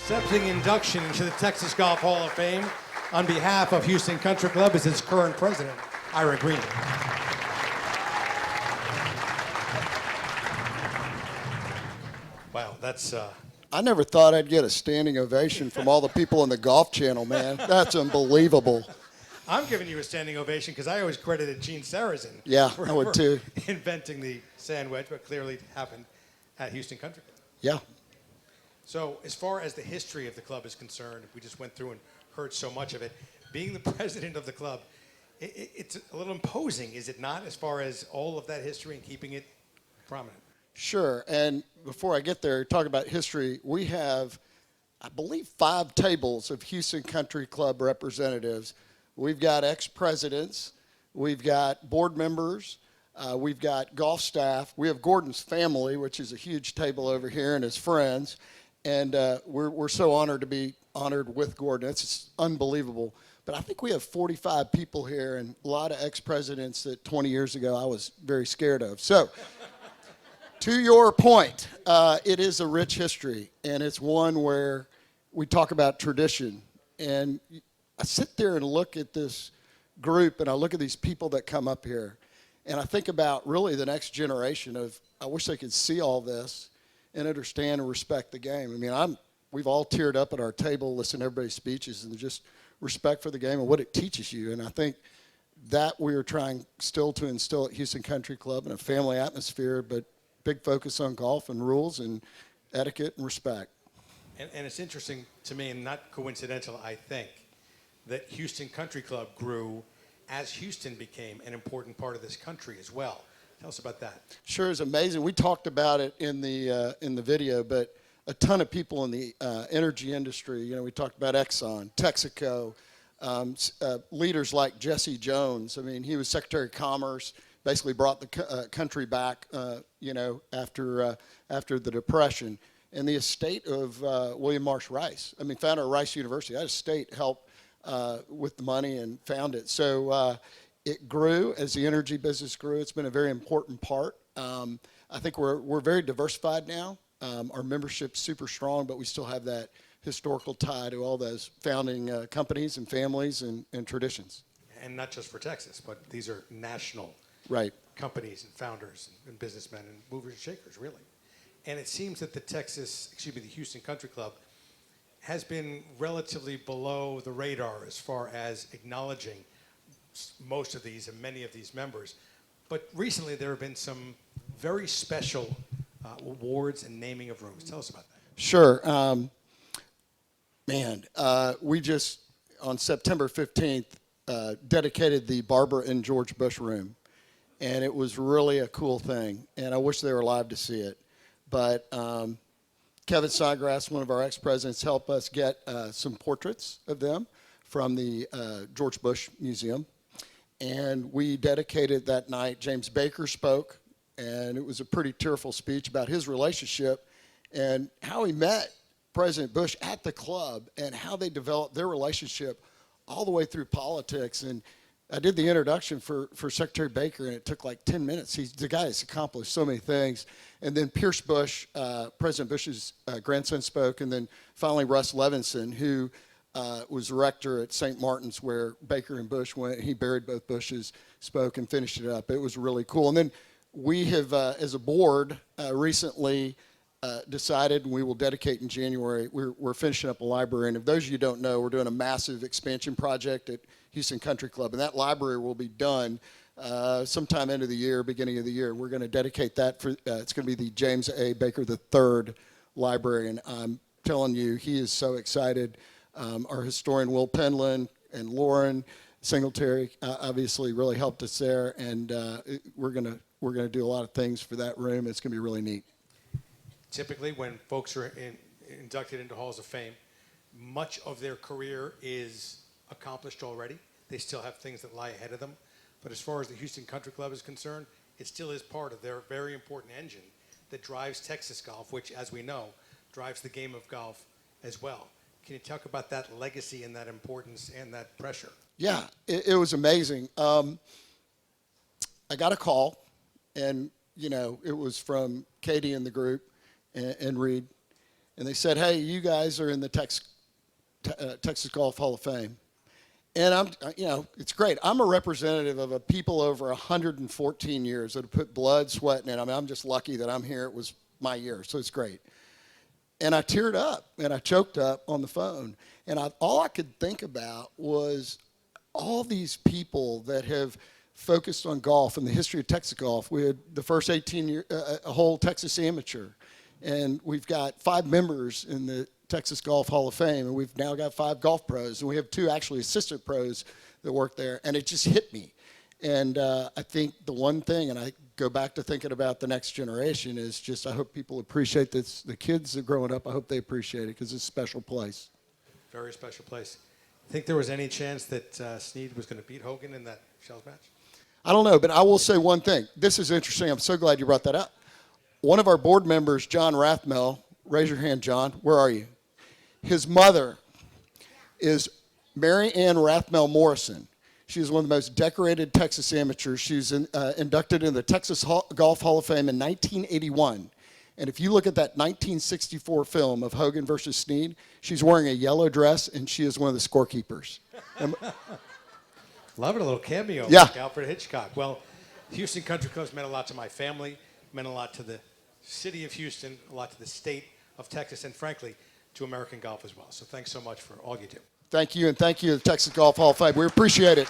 Accepting induction into the Texas Golf Hall of Fame on behalf of Houston Country Club is its current president, Ira Green. Wow, that's... I never thought I'd get a standing ovation from all the people on the Golf Channel, man. That's unbelievable. I'm giving you a standing ovation because I always credited Gene Sarazen Yeah, for, I would too. inventing the sand wedge, but clearly it happened at Houston Country Club. Yeah. So as far as the history of the club is concerned, we just went through and heard so much of it. Being the president of the club, it's a little imposing, is it not, as far as all of that history and keeping it prominent? Sure. And before I get there, talk about history, we have, I believe, 5 tables of Houston Country Club representatives. We've got ex-presidents. We've got board members. We've got golf staff. We have Gordon's family, which is a huge table over here, and his friends. And we're so honored to be honored with Gordon. It's just unbelievable. But I think we have 45 people here and a lot of ex-presidents that 20 years ago I was very scared of. So to your point, it is a rich history, and it's one where we talk about tradition. And I sit there and look at this group, and I look at these people that come up here, and I think about really the next generation of, I wish they could see all this and understand and respect the game. I mean, we've all teared up at our table, listening to everybody's speeches, and just respect for the game and what it teaches you. And I think that we are trying still to instill at Houston Country Club in a family atmosphere, but big focus on golf and rules and etiquette and respect. And it's interesting to me, and not coincidental, I think, that Houston Country Club grew as Houston became an important part of this country as well. Tell us about that. Sure, it's amazing. We talked about it in the video, but a ton of people in the energy industry. You know, we talked about Exxon, Texaco, leaders like Jesse Jones. I mean, he was Secretary of Commerce, basically brought the country back, after the Depression. And the estate of William Marsh Rice. I mean, founder of Rice University. That estate helped with the money and found it. So it grew as the energy business grew. It's been a very important part. I think we're very diversified now. Our membership's super strong, but we still have that historical tie to all those founding companies and families and traditions. And not just for Texas, but these are national companies and founders and businessmen and movers and shakers, really. And it seems that the Houston Country Club has been relatively below the radar as far as acknowledging most of these and many of these members. But recently there have been some very special awards and naming of rooms. Tell us about that. Sure. We just, on September 15th, dedicated the Barbara and George Bush room. And it was really a cool thing. And I wish they were alive to see it. But Kevin Snodgrass, one of our ex-presidents, helped us get some portraits of them from the George Bush Museum. And we dedicated that night. James Baker spoke, and it was a pretty tearful speech about his relationship and how he met President Bush at the club and how they developed their relationship all the way through politics. And I did the introduction for Secretary Baker, and it took like 10 minutes. The guy has accomplished so many things. And then Pierce Bush, President Bush's grandson, spoke, and then finally Russ Levinson, who was rector at St. Martin's where Baker and Bush went. He buried both Bushes, spoke, and finished it up. It was really cool. And then we have, as a board, recently decided, and we will dedicate in January, we're finishing up a library. And if those of you who don't know, we're doing a massive expansion project at Houston Country Club. And that library will be done sometime end of the year, beginning of the year. We're going to dedicate that for, it's going to be the James A. Baker III Library. And I'm telling you, he is so excited. Our historian, Will Penland, and Lauren Singletary, obviously really helped us there. And we're going to do a lot of things for that room. It's going to be really neat. Typically, when folks are inducted into Halls of Fame, much of their career is accomplished already. They still have things that lie ahead of them. But as far as the Houston Country Club is concerned, it still is part of their very important engine that drives Texas golf, which, as we know, drives the game of golf as well. Can you talk about that legacy and that importance and that pressure? Yeah, it was amazing. I got a call, and, it was from Katie and the group and Reed. And they said, hey, you guys are in the Texas Golf Hall of Fame. And it's great. I'm a representative of a people over 114 years that have put blood, sweat in it. I mean, I'm just lucky that I'm here. It was my year, so it's great. And I teared up, and I choked up on the phone. And all I could think about was all these people that have focused on golf and the history of Texas golf. We had the first 18-year, a whole Texas amateur. And we've got 5 members in the Texas Golf Hall of Fame, and we've now got 5 golf pros, and we have 2 actually assistant pros that work there, and it just hit me. And I think the one thing, and I go back to thinking about the next generation, is just I hope people appreciate this. The kids that are growing up, I hope they appreciate it because it's a special place. Very special place. Think there was any chance that Snead was going to beat Hogan in that Shells match? I don't know, but I will say one thing. This is interesting. I'm so glad you brought that up. One of our board members, John Rathmel, raise your hand, John. Where are you? His mother is Mary Ann Rathmel Morrison. She's one of the most decorated Texas amateurs. She's inducted in the Texas Golf Hall of Fame in 1981. And if you look at that 1964 film of Hogan versus Snead, she's wearing a yellow dress, and she is one of the scorekeepers. Love it, a little cameo Yeah. like Alfred Hitchcock. Well, Houston Country Club's meant a lot to my family, meant a lot to the city of Houston, a lot to the state of Texas, and frankly, to American golf as well. So thanks so much for all you do. Thank you, and thank you to the Texas Golf Hall of Fame. We appreciate it.